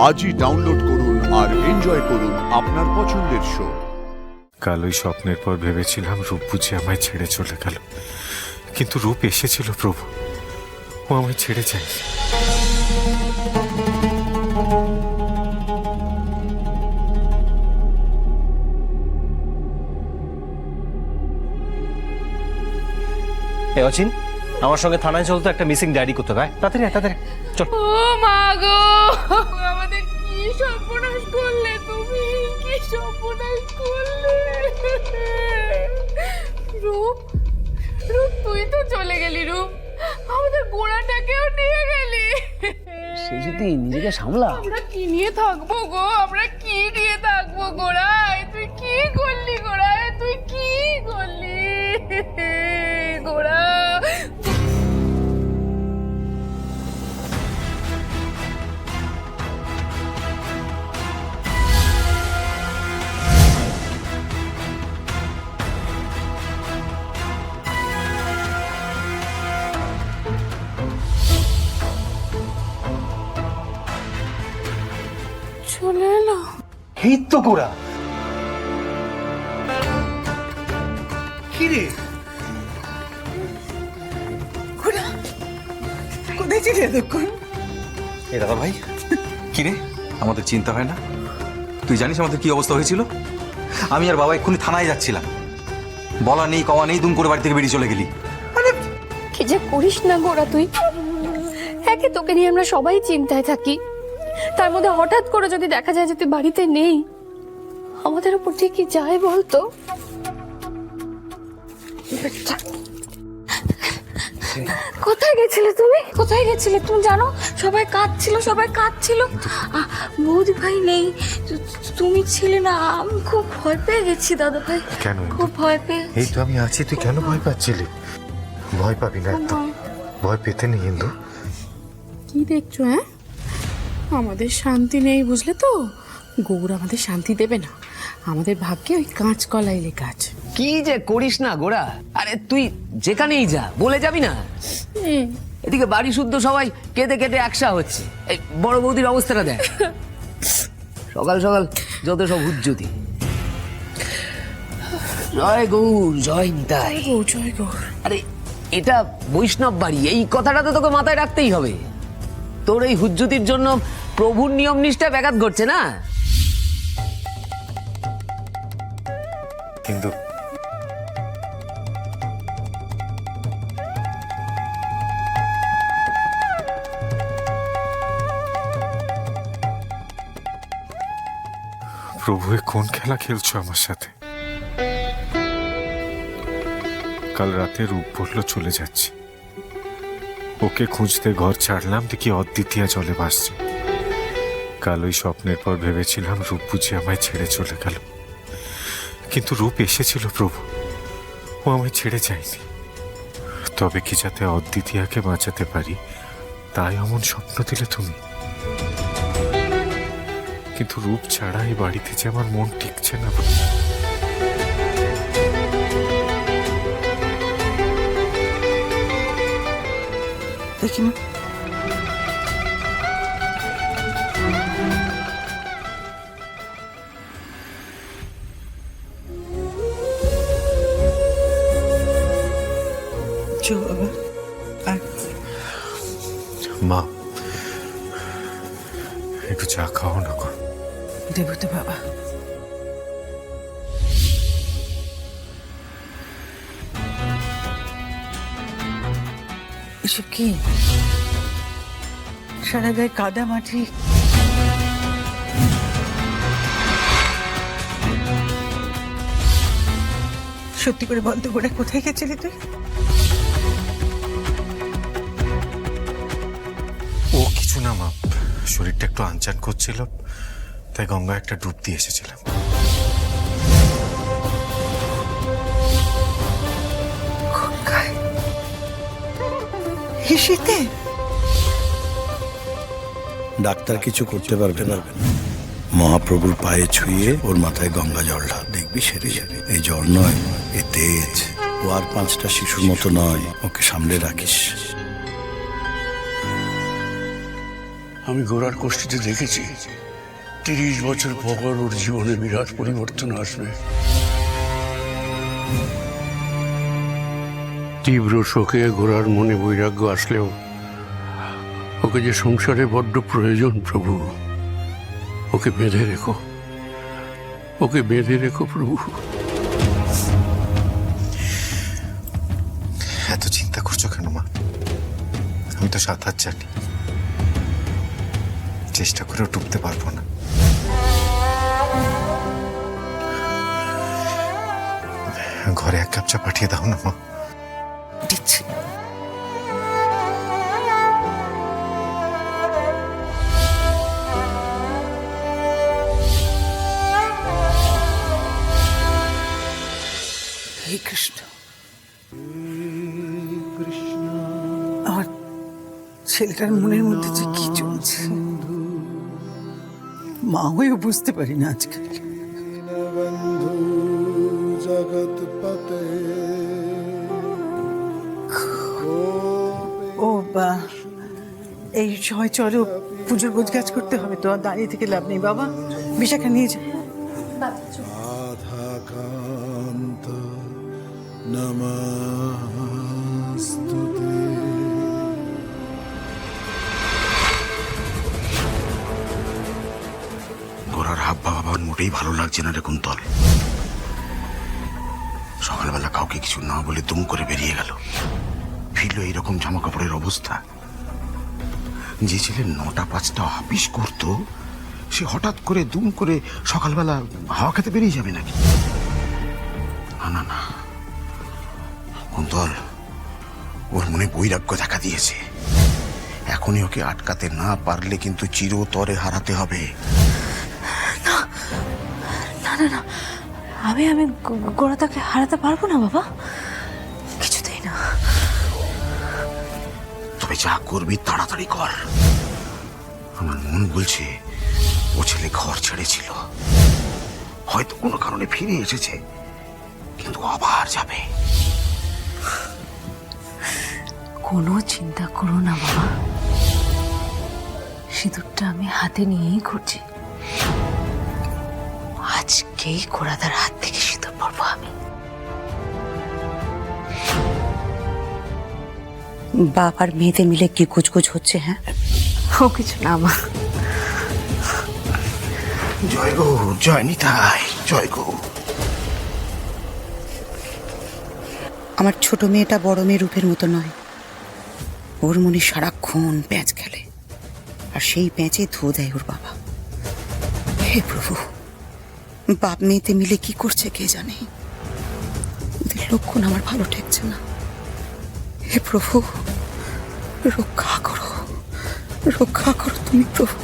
আজই ডাউনলোড করুন আর এনজয় করুন আপনার পছন্দের শো। কাল ওই স্বপ্নের পর ভেবেছিলাম রূপ বুঝে আমায় ছেড়ে চলে গেল, কিন্তু রূপ এসেছিল প্রভু, ও আমায় ছেড়ে যায়। অচিন, আমার সঙ্গে থানায় চলতো, একটা মিসিং ডায়েরি করতে হবে। তাড়াতাড়ি তাড়াতাড়ি চল। ও মা গো, আমাদের কি সর্বনাশ করলে তুমি, কি সর্বনাশ করলে। রূপ, রূপ তুই তো চলে গেলি। রূপ, আমাদের গোড়াটাকেও নিয়ে গেলি। সে যদি নিজেকে সামলা। আমরা কি নিয়ে থাকবো গো, আমরা কি নিয়ে থাকবো গোড়ায়? তুই কি করলি গোড়ায়, তুই কি করলি গোড়া? চলে এলো। এই তো গোড়া। কি রে গোড়া, কোথায় ছিলি এতক্ষণ? এ দাদা ভাই, কি রে আমাদের চিন্তা হয় না? তুই জানিস আমাদের কি অবস্থা হয়েছিল? আমি আর বাবা এক্ষুনি থানায় যাচ্ছিলাম, বলা নেই কওয়া নেই দুম করে বাড়ি থেকে বেরিয়ে চলে গেলি। কি যে করিস না গোরা তুই। একে তোকে নিয়ে আমরা সবাই চিন্তায় থাকি, তার মধ্যে হঠাৎ করে যদি দেখা যায় যে তুই বাড়িতে নেই, আমাদের উপর ঠিক কি যায় বলতো। কোথায় গেছিলে তুমি, কোথায় গেছিলে তুমি জানো? সবাই কাঁদছিল, সবাই কাঁদছিল। বৌদি ভাই নেই, তুমি ছিলে না। আমি খুব ভয় পেয়ে গেছি দাদা ভাই। কেন? খুব ভয় পেয়ে। এই তো আমি আছি, তুই কেন ভয় পাচ্ছিলি? ভয় পাবি না, একদম ভয় পেতে নেই। হিন্দু কি দেখছো? হ্যাঁ, আমাদের শান্তি নেই বুঝলে তো। গৌর আমাদের শান্তি দেবে না, আমাদের ভাগ্যে ওই কাঁচকলাই লেখা আছে। কি যে করিস না গোড়া। আরে তুই যেখানেই যা বলে যাবি না। এদিকে বাড়ি শুদ্ধ সবাই কেঁদে কেটে একসা হচ্ছে। এই বড় বৌদির অবস্থাটা দেখ, সকাল সকাল যত সব হুজ্জুতি। জয় গৌর, জয় নিতাই। জয় গৌর। আরে এটা বৈষ্ণব বাড়ি, এই কথাটা তো তোকে মাথায় রাখতেই হবে। তোর এই হুজ্জুতির জন্য প্রভুর নিয়ম নিষ্ঠা ব্যাঘাত ঘটছে না। হিন্দু, প্রভু এ কোন খেলা খেলছো আমার সাথে? কাল রাতে রূপ বললো চলে যাচ্ছি, ওকে খুঁজতে ঘর ছাড়লাম, দেখি অদ্বিতীয়া জলে ভাসছে। কাল ওই স্বপ্নের পর ভেবেছিলাম রূপ বুঝে আমায় ছেড়ে চলে গেল, কিন্তু রূপ এসেছিল প্রভু, ও আমায় ছেড়ে যায়নি। তবে কি যাতে অদ্বিতীয়াকে বাঁচাতে পারি তাই অমন স্বপ্ন দিলে তুমি? কিন্তু রূপ ছাড়া এই বাড়িতে যে আমার মন টিকছে না। দেখি না, বাবা। মা, একটু চা খাও না গো। দেবো তো বাবা। এসব কি? সারা গায়ে কাদা মাটি। সত্যি করে বলতো গোড়া, কোথায় গেছিলি তুই? ও কিছু না মা, শরীরটা একটু আনচান করছিল, তাই গঙ্গা একটা ডুব দিয়ে এসেছিলাম। শীতে ডাক্তার কিছু করতে পারবে না। মহাপ্রভুর পায়ে ছুঁয়ে ওর মাথায় গঙ্গা জল ঢাল, দেখবি সেরে যাবে। এই জ্বর নয়, এ তেজ। ও আর 5টা শিশুর মতো নয়, ওকে সামলে রাখিস। আমি গোড়ার কোষ্ঠীতে দেখেছি 30 বছর পর ওর জীবনে বিরাট পরিবর্তন আসবে। তীব্র শোকে গোড়ার মনে বৈরাগ্য আসলেও ওকে যে সংসারে বড্ড প্রয়োজন প্রভু, ওকে বেঁধে রেখো, ওকে বেঁধে রেখো প্রভু। এত চিন্তা করছো কেন মা? আমি তো 7 হাত জানি, চেষ্টা করেও ডুবতে পারবো না। ঘরে 1 কাপ চা পাঠিয়ে দাও না মা। দিচ্ছি। হে কৃষ্ণ, আমার ছেলেটার মনের মধ্যে যে কি চলছে মা হয়েও বুঝতে পারি না আজকাল। ও বা এই সময় চলো, পুজোর গোছ গাছ করতে হবে তো, আর দাঁড়িয়ে থেকে লাভ নেই। বাবা বিশাখা নিয়ে যা। রাধাকান্ত নমস্তুতে। গোড়ার হাব্বা বাবার মোটেই ভালো লাগছে না রে কুন্তল। সকালবেলা কাউকে কিছু না বলে দুম করে বেরিয়ে গেল, ফিরলো এইরকম জামা কাপড়ের অবস্থা। যে ছেলে 9টা 5টা অফিস করতো, সে হঠাৎ করে দুম করে সকালবেলা হাওয়া খেতে বেরিয়ে যাবে নাকি? না না না কুন্তল, ওর মনে বৈরাগ্য দেখা দিয়েছে। এখনই ওকে আটকাতে না পারলে কিন্তু চিরতরে হারাতে হবে। না না না, আমি গোড়াটাকে হারাতে পারবো না বাবা, কিছুতেই না। তবে যা করবি তাড়াতাড়ি কর। আমার মন বলছে ও ছেলে ঘর ছেড়েছিল, হয়তো কোনো কারণে ফিরে এসেছে, কিন্তু আবার যাবে। কোনো চিন্তা করো না বাবা, সিঁদুরটা আমি হাতে নিয়েই ঘুরছি। আজকেই গোড়াদার হাত থেকে সিঁদুর পরবো আমি। বাপ আর মেয়েতে মিলে কি কুচকুচ হচ্ছে? হ্যাঁ ও কিছু না মা। জয় গো, জয় নিতাই, জয় গো। আমার ছোট মেয়েটা বড় মেয়ে রূপের মতো নয়। ওর মনে সারাক্ষণ প্যাঁচ খেলে, আর সেই প্যাঁচে ধো দেয় ওর বাবা। হে প্রভু, বাপ মেয়েতে মিলে কি করছে কে জানে। ওদের লক্ষণ আমার ভালো ঠেকছে না। হে প্রভু, রক্ষা করো, রক্ষা করো তুমি প্রভু।